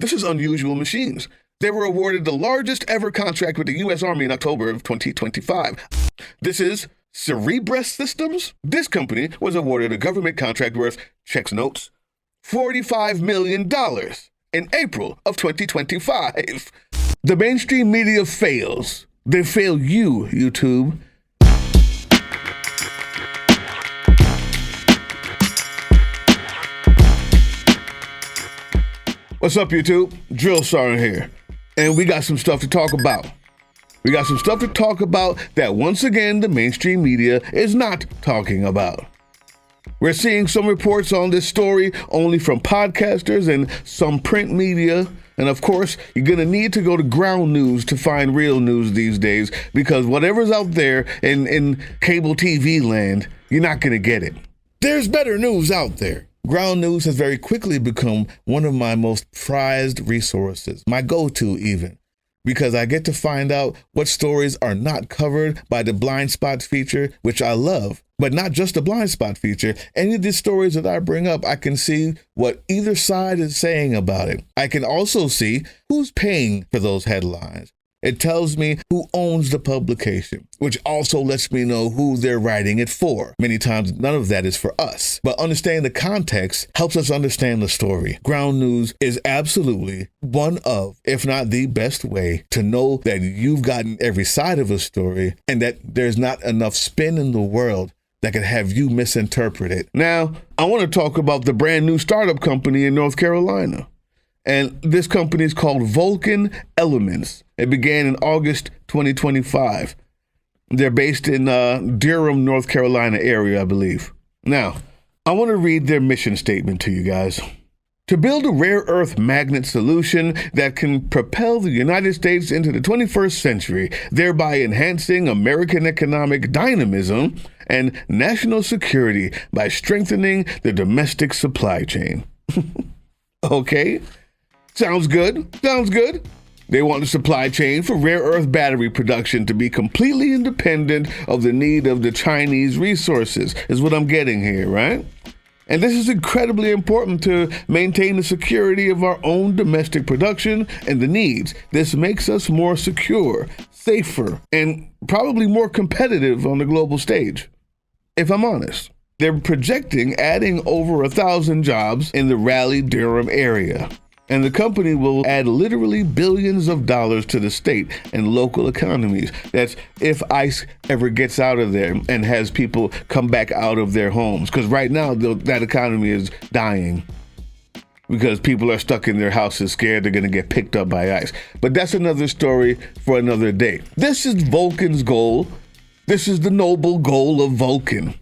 This is Unusual Machines. They were awarded the largest ever contract with the U.S. Army in October of 2025. This is Cerebras Systems. This company was awarded a government contract worth, checks notes, $45 million in April of 2025. The mainstream media fails. They fail you, YouTube. What's up, YouTube? Drill Sergeant here. And we got some stuff to talk about. We got some stuff to talk about that, once again, the mainstream media is not talking about. We're seeing some reports on this story only from podcasters and some print media. And of course, you're going to need to go to ground news to find real news these days, because whatever's out there in cable TV land, you're not going to get it. There's better news out there. Ground news has very quickly become one of my most prized resources, my go-to even, because I get to find out what stories are not covered by the blind spot feature, which I love. But not just the blind spot feature. Any of these stories that I bring up, I can see what either side is saying about it. I can also see who's paying for those headlines. It tells me who owns the publication, which also lets me know who they're writing it for. Many times, none of that is for us. But understanding the context helps us understand the story. Ground news is absolutely one of, if not the best way to know that you've gotten every side of a story and that there's not enough spin in the world that could have you misinterpret it. Now, I want to talk about the brand new startup company in North Carolina. And this company is called Vulcan Elements. It began in August 2025. They're based in Durham, North Carolina area, I believe. Now, I want to read their mission statement to you guys. To build a rare earth magnet solution that can propel the United States into the 21st century, thereby enhancing American economic dynamism and national security by strengthening the domestic supply chain. Okay. Sounds good. Sounds good. They want the supply chain for rare earth battery production to be completely independent of the need of the Chinese resources, is what I'm getting here, right? And this is incredibly important to maintain the security of our own domestic production and the needs. This makes us more secure, safer, and probably more competitive on the global stage, if I'm honest. They're projecting adding over 1,000 jobs in the Raleigh-Durham area. And the company will add literally billions of dollars to the state and local economies. That's if ICE ever gets out of there and has people come back out of their homes. Because right now, that economy is dying because people are stuck in their houses scared they're going to get picked up by ICE. But that's another story for another day. This is Vulcan's goal. This is the noble goal of Vulcan.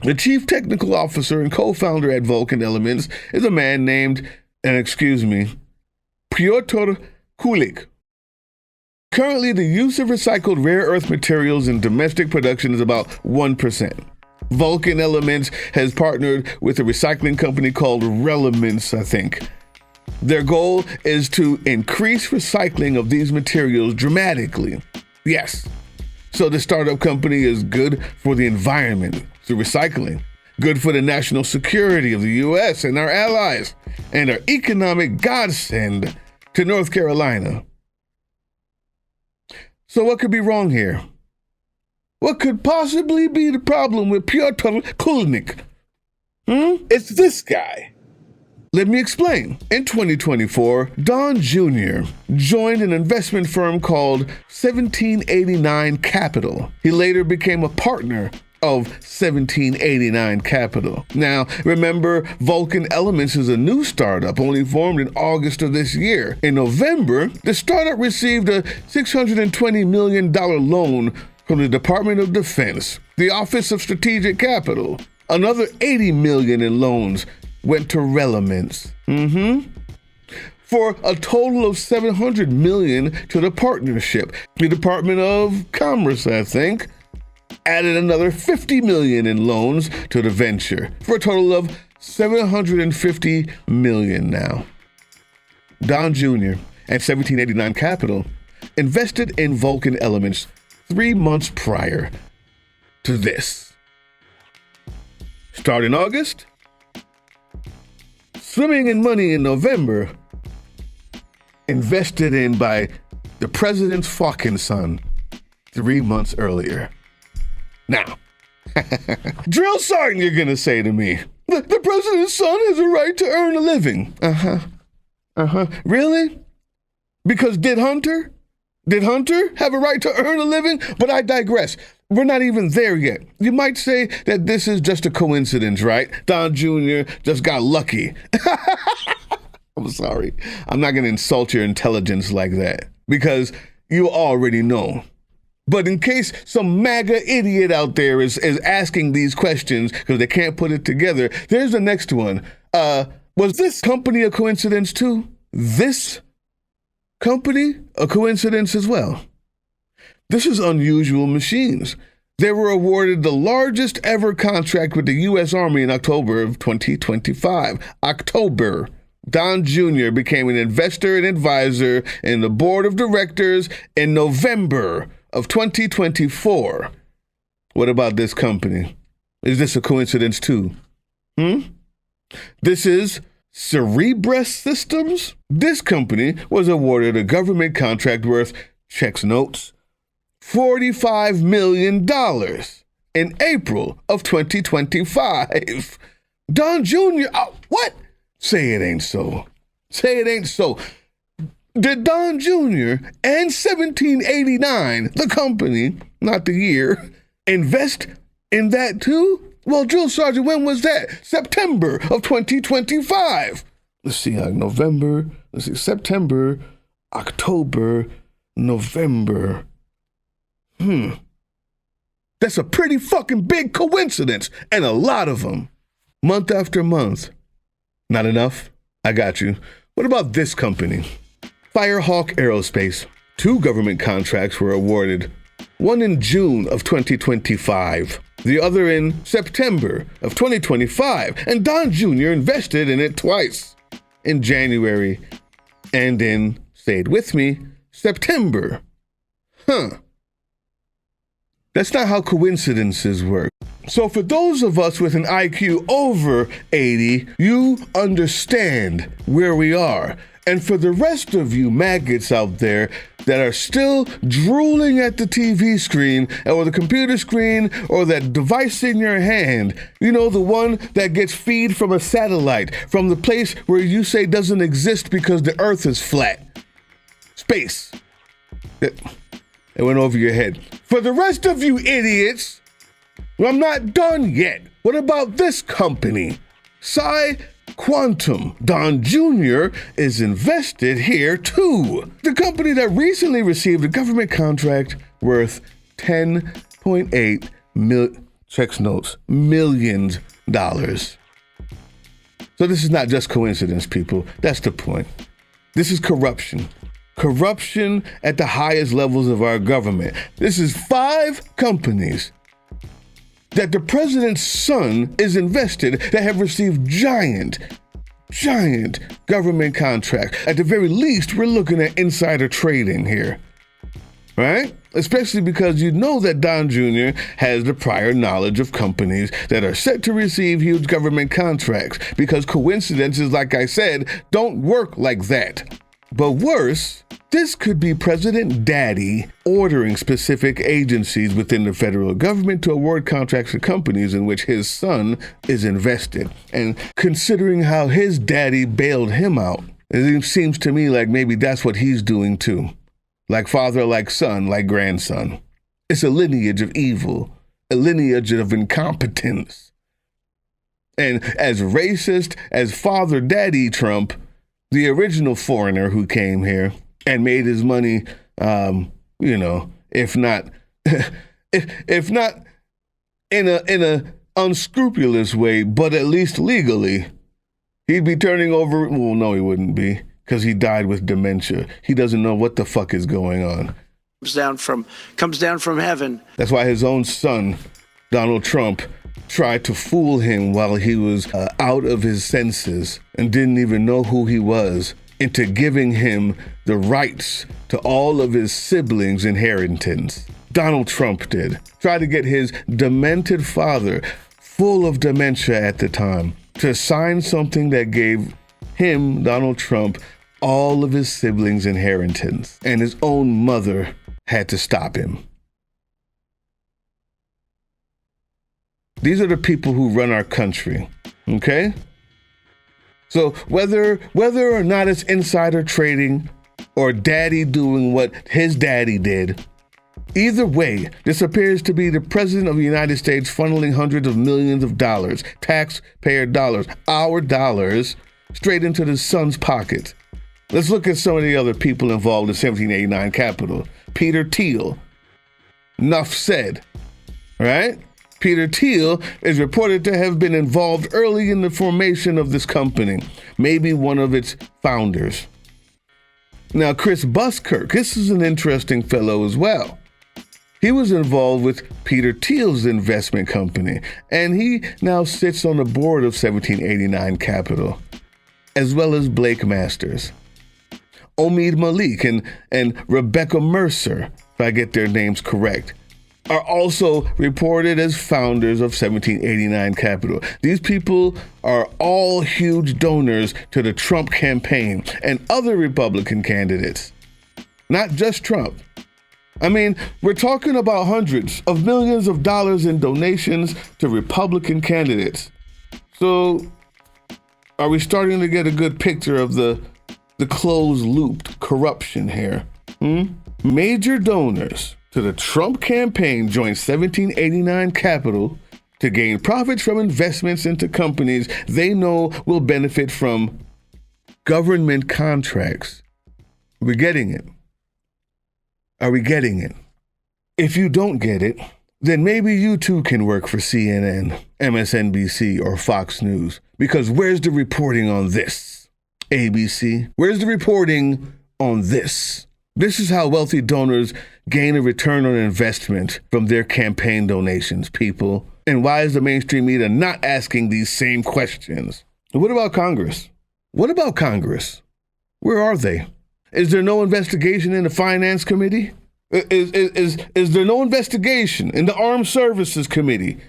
The chief technical officer and co-founder at Vulcan Elements is a man named, Piotr Kulik. Currently, the use of recycled rare earth materials in domestic production is about 1%. Vulcan Elements has partnered with a recycling company called Relements, I think. Their goal is to increase recycling of these materials dramatically. Yes. So the startup company is good for the environment through recycling, good for the national security of the U.S. and our allies, and our economic godsend to North Carolina. So what could be wrong here? What could possibly be the problem with Piotr Kulnik? It's this guy. Let me explain. In 2024, Don Jr. joined an investment firm called 1789 Capital. He later became a partner of 1789 Capital. Now, remember, Vulcan Elements is a new startup only formed in August of this year. In November, the startup received a $620 million loan from the Department of Defense, the Office of Strategic Capital. Another $80 million in loans went to Relements. For a total of $700 million to the partnership. The Department of Commerce, I think, added another $50 million in loans to the venture, for a total of $750 million now. Don Jr. and 1789 Capital invested in Vulcan Elements 3 months prior to this. Start in August, swimming in money in November, invested in by the president's fucking son 3 months earlier. Now, drill sergeant, you're gonna say to me, the president's son has a right to earn a living. Really? Because did Hunter have a right to earn a living? But I digress. We're not even there yet. You might say that this is just a coincidence, right? Don Jr. just got lucky. I'm sorry. I'm not going to insult your intelligence like that because you already know. But in case some MAGA idiot out there is asking these questions because they can't put it together, there's the next one. Was this company a coincidence too? This company a coincidence as well? This is Unusual Machines. They were awarded the largest ever contract with the U.S. Army in October of 2025. October. Don Jr. became an investor and advisor in the board of directors in November of 2024. What about this company? Is this a coincidence too? This is Cerebrus Systems. This company was awarded a government contract worth, checks notes, $45 million in April of 2025. Don Jr., what? Say it ain't so. Say it ain't so. Did Don Jr. and 1789, the company, not the year, invest in that too? Well, Drill Sergeant, when was that? September of 2025. Let's see, September, October, November. That's a pretty fucking big coincidence, and a lot of them. Month after month. Not enough? I got you. What about this company? Firehawk Aerospace. 2 government contracts were awarded. One in June of 2025. The other in September of 2025. And Don Jr. invested in it twice. In January and in, say it with me, September. That's not how coincidences work. So for those of us with an IQ over 80, you understand where we are. And for the rest of you maggots out there that are still drooling at the TV screen or the computer screen or that device in your hand, you know, the one that gets feed from a satellite, from the place where you say doesn't exist because the earth is flat. Space. It went over your head. For the rest of you idiots, well, I'm not done yet. What about this company? Quantum. Don Jr. is invested here too. The company that recently received a government contract worth $10.8 million. So this is not just coincidence, people. That's the point. This is corruption. Corruption at the highest levels of our government. This is 5 companies that the president's son is invested that have received giant government contracts. At the very least, we're looking at insider trading here, right? Especially because you know that Don Jr. has the prior knowledge of companies that are set to receive huge government contracts because coincidences, like I said, don't work like that. But worse, this could be President Daddy ordering specific agencies within the federal government to award contracts to companies in which his son is invested. And considering how his daddy bailed him out, it seems to me like maybe that's what he's doing too. Like father, like son, like grandson. It's a lineage of evil, a lineage of incompetence. And as racist as Father Daddy Trump, the original foreigner who came here and made his money, if not in a unscrupulous way, but at least legally, he'd be turning over. Well, no, he wouldn't be, because he died with dementia. He doesn't know what the fuck is going on. Comes down from heaven. That's why his own son, Donald Trump, tried to fool him while he was out of his senses and didn't even know who he was, into giving him the rights to all of his siblings' inheritance. Donald Trump did. Tried to get his demented father, full of dementia at the time, to sign something that gave him, Donald Trump, all of his siblings' inheritance, and his own mother had to stop him. These are the people who run our country, okay? So whether or not it's insider trading or daddy doing what his daddy did, either way, this appears to be the president of the United States funneling hundreds of millions of dollars, taxpayer dollars, our dollars, straight into the son's pocket. Let's look at some of the other people involved in 1789 Capitol. Peter Thiel. Enough said, right? Peter Thiel is reported to have been involved early in the formation of this company, maybe one of its founders. Now, Chris Buskirk, this is an interesting fellow as well. He was involved with Peter Thiel's investment company, and he now sits on the board of 1789 Capital, as well as Blake Masters. Omid Malik and Rebecca Mercer, if I get their names correct, are also reported as founders of 1789 Capital. These people are all huge donors to the Trump campaign and other Republican candidates, not just Trump. I mean, we're talking about hundreds of millions of dollars in donations to Republican candidates. So are we starting to get a good picture of the closed-looped corruption here? Major donors to the Trump campaign joined 1789 Capital to gain profits from investments into companies they know will benefit from government contracts. Are we getting it? Are we getting it? If you don't get it, then maybe you too can work for CNN, MSNBC, or Fox News. Because where's the reporting on this? ABC, where's the reporting on this? This is how wealthy donors gain a return on investment from their campaign donations, people. And why is the mainstream media not asking these same questions? What about Congress? What about Congress? Where are they? Is there no investigation in the Finance Committee? Is there no investigation in the Armed Services Committee?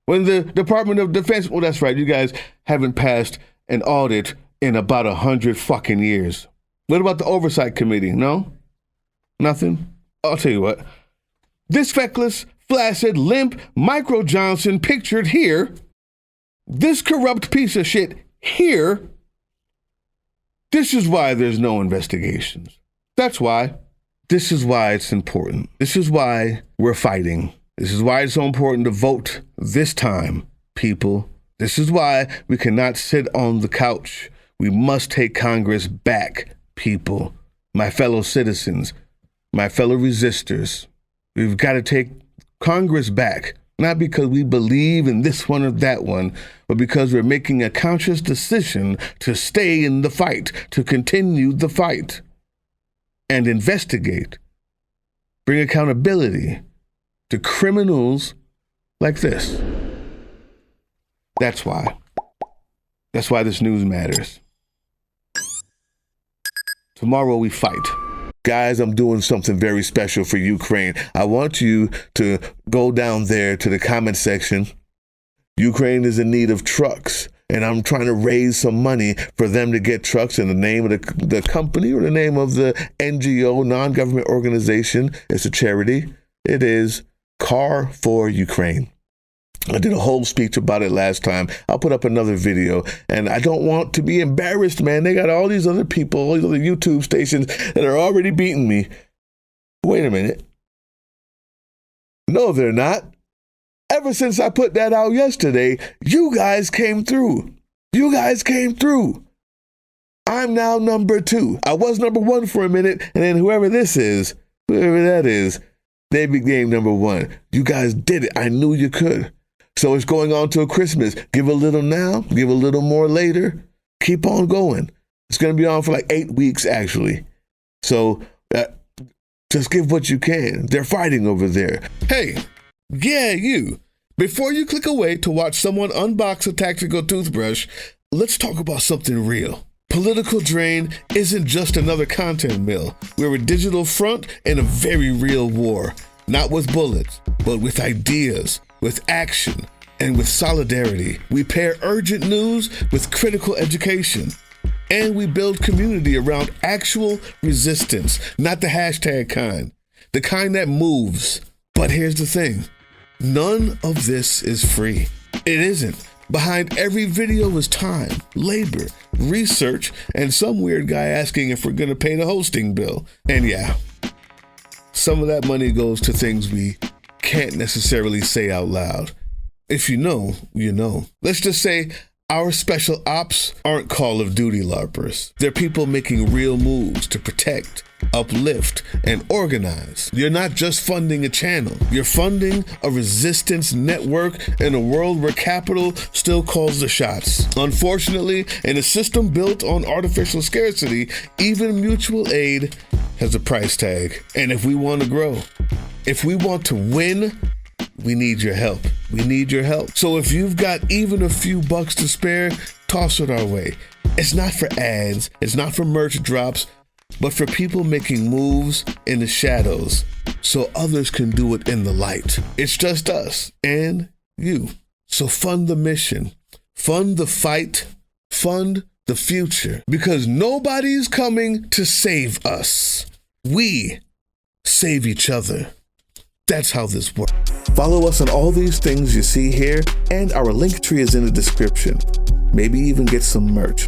When the Department of Defense, well, that's right, you guys haven't passed an audit in about 100 fucking years. What about the Oversight Committee? No? Nothing? I'll tell you what. This feckless, flaccid, limp Micro Johnson pictured here, this corrupt piece of shit here, this is why there's no investigations. That's why. This is why it's important. This is why we're fighting. This is why it's so important to vote this time, people. This is why we cannot sit on the couch. We must take Congress back, people. My fellow citizens, my fellow resistors. We've got to take Congress back, not because we believe in this one or that one, but because we're making a conscious decision to stay in the fight, to continue the fight, and investigate, bring accountability to criminals like this. That's why. That's why this news matters. Tomorrow we fight. Guys, I'm doing something very special for Ukraine. I want you to go down there to the comment section. Ukraine is in need of trucks, and I'm trying to raise some money for them to get trucks in the name of the company or the name of the NGO, non-government organization. It's a charity. It is Car for Ukraine. I did a whole speech about it last time. I'll put up another video, and I don't want to be embarrassed, man. They got all these other people, all these other YouTube stations that are already beating me. Wait a minute. No, they're not. Ever since I put that out yesterday, you guys came through. You guys came through. I'm now number 2. I was number 1 for a minute, and then whoever this is, whoever that is, they became number 1. You guys did it. I knew you could. So it's going on till Christmas. Give a little now, give a little more later. Keep on going. It's going to be on for like 8 weeks, actually. So just give what you can. They're fighting over there. Hey, yeah, you. Before you click away to watch someone unbox a tactical toothbrush, let's talk about something real. Political Drain isn't just another content mill. We're a digital front in a very real war. Not with bullets, but with ideas, with action, and with solidarity. We pair urgent news with critical education. And we build community around actual resistance, not the hashtag kind, the kind that moves. But here's the thing, none of this is free. It isn't. Behind every video is time, labor, research, and some weird guy asking if we're gonna pay the hosting bill. And yeah, some of that money goes to things we can't necessarily say out loud. If you know, you know. Let's just say our special ops aren't Call of Duty LARPers. They're people making real moves to protect, uplift, and organize. You're not just funding a channel. You're funding a resistance network in a world where capital still calls the shots. Unfortunately, in a system built on artificial scarcity, even mutual aid has a price tag. And if we want to grow, if we want to win, we need your help. We need your help. So if you've got even a few bucks to spare, toss it our way. It's not for ads, it's not for merch drops, but for people making moves in the shadows so others can do it in the light. It's just us and you. So fund the mission, fund the fight, fund the future, because nobody's coming to save us. We save each other. That's how this works. Follow us on all these things you see here, and our link tree is in the description. Maybe even get some merch.